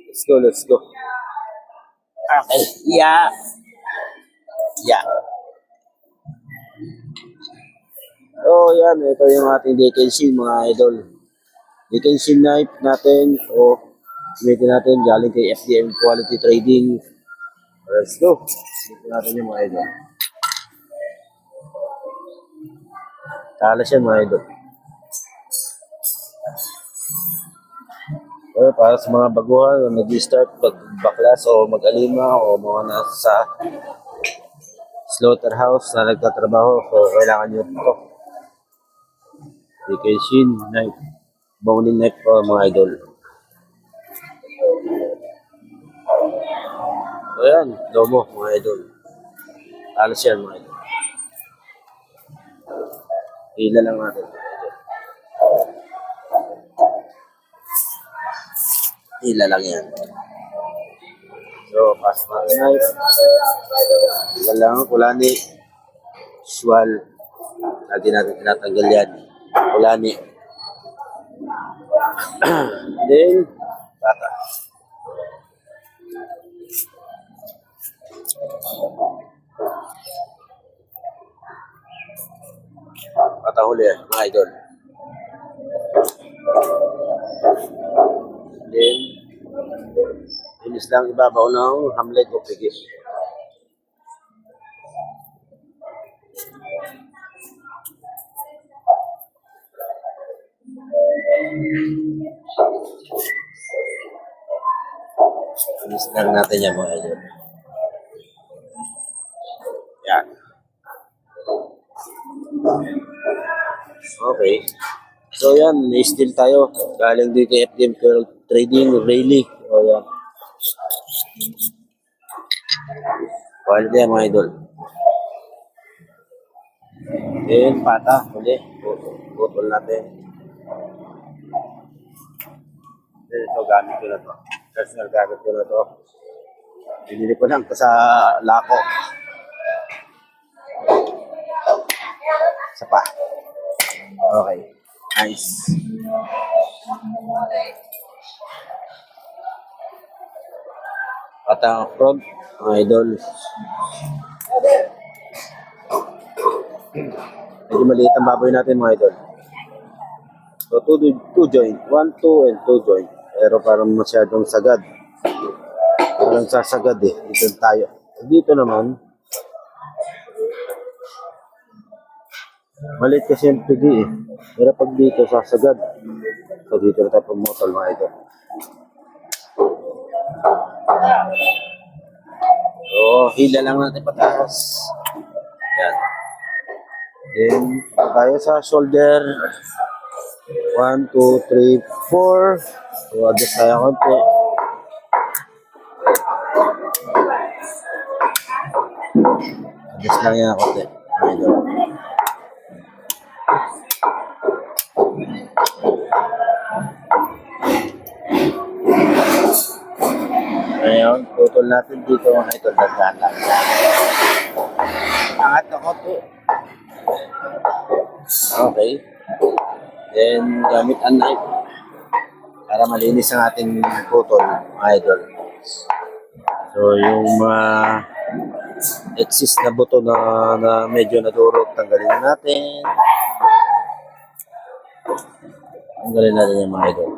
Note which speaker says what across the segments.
Speaker 1: Let's go, let's go. Okay. Yeah. Yeah. So, yan. Ito yung ating DKC, mga idol. DKC knife natin. So, gamitin natin galing kay FDM Quality Trading. Let's go. Gamitin natin yung mga idol. Talas yan, mga idol. So, para sa mga baguhan, nag-start magbaklas o mag-alima o mga nasa slaughterhouse na nagtatrabaho. So, kailangan nyo ito. DKC knife. Boning knife po, mga idol. So, yan. Lomo, mga idol. Talas yan, mga idol. Hila lang natin. Hila lang yan. So, pass na knife. Hila lang, kulani. Usual. Lagi natin tinatanggal yan. Kulani. Then, bata. Bata huli yan, mga idol. Then, inis lang ibabaw ng hamlet o pigi. Inis lang natin yan, mga idol. Yan. Okay. So yan, may steel tayo. Galing din kay FDM Trading, Rayleigh. O yan. Quality yan, mga idol. Then, pata. Huli. Butol natin. Then, ito, gamit ko na to. Personal gamit ko na to. Binili ko lang ito sa Lako. Isa pa. Okay. Nice. At ang front, mga idol. Medyo maliit ang baboy natin, mga idol. So, two joint. 1, 2, and 2 joint. Pero parang masyadong sagad. Parang sasagad eh. Dito tayo. Dito naman, maliit kasi yung pigi eh. Pero pag dito, sasagad. So, dito na tayo pumutol, mga idol. So, hila lang natin pataas. Yan. Then, tayo sa shoulder. 1, 2, 3, 4. So, adjust tayo konti. Adjust lang yan konti. Idol. Ngayon, tutol natin dito mga idol. Nagkala. Angat na konti. Okay. Then, gamit ang knife para malinis ang ating putol, mga idol. So, yung mga excess na buto na medyo nadurog, tanggalin natin. Tanggalin natin yung mga idol.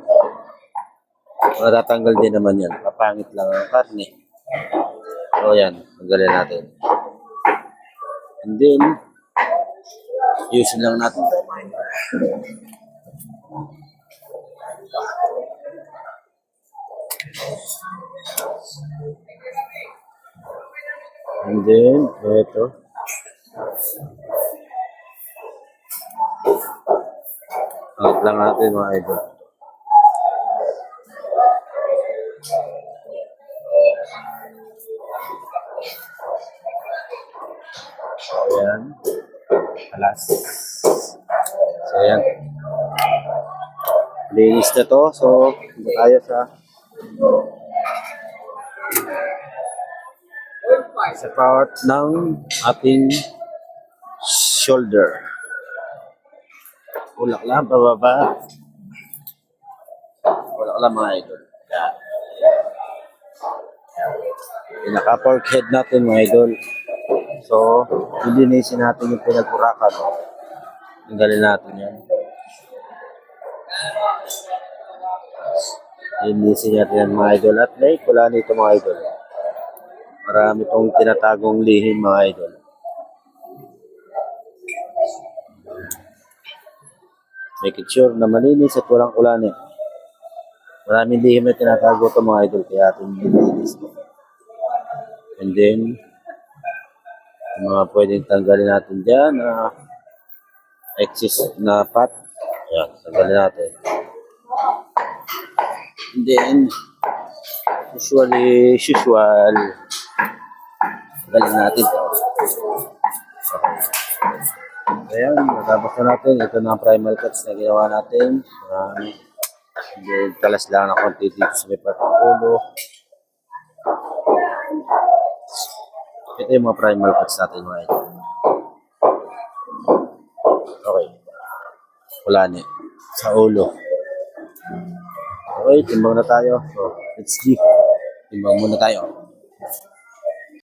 Speaker 1: Matatanggal din naman yan. Papangit lang ang karne. So, yan. Tanggalin natin. And then, use lang natin. And then, ito. Angat lang natin, mga idol. Ayan. Alas. So, ayan. Linis na to. So, tayo sa part ng ating shoulder. Ulak lang, pababa. Ulak lang, mga idol. Yan. Pinaka-pork head natin mga idol. So, lilinisin natin yung pinagkurakan. Tanggalin natin yan. Lilinisin natin yan mga idol. At may kulani ito mga idol. Marami itong tinatagong lihim mga idol. Make it sure na malinis at walang kulani. Maraming lihim na tinatago ito mga idol. Kaya ating lilinis ito. And then, yung mga pwedeng tanggalin natin dyan na excess na fat. Ayan, tanggalin natin. And then, usual. Tanggalin natin ito. Ayan, natapos na natin. Ito na ang primal cuts na ginawa natin. And then, talas lang na konti dito sa may part ng ulo. Ito yung mga primal cuts natin mga ito. Okay. Wala niya. Sa ulo. Okay, timbang na tayo. So, let's see. Timbang muna tayo.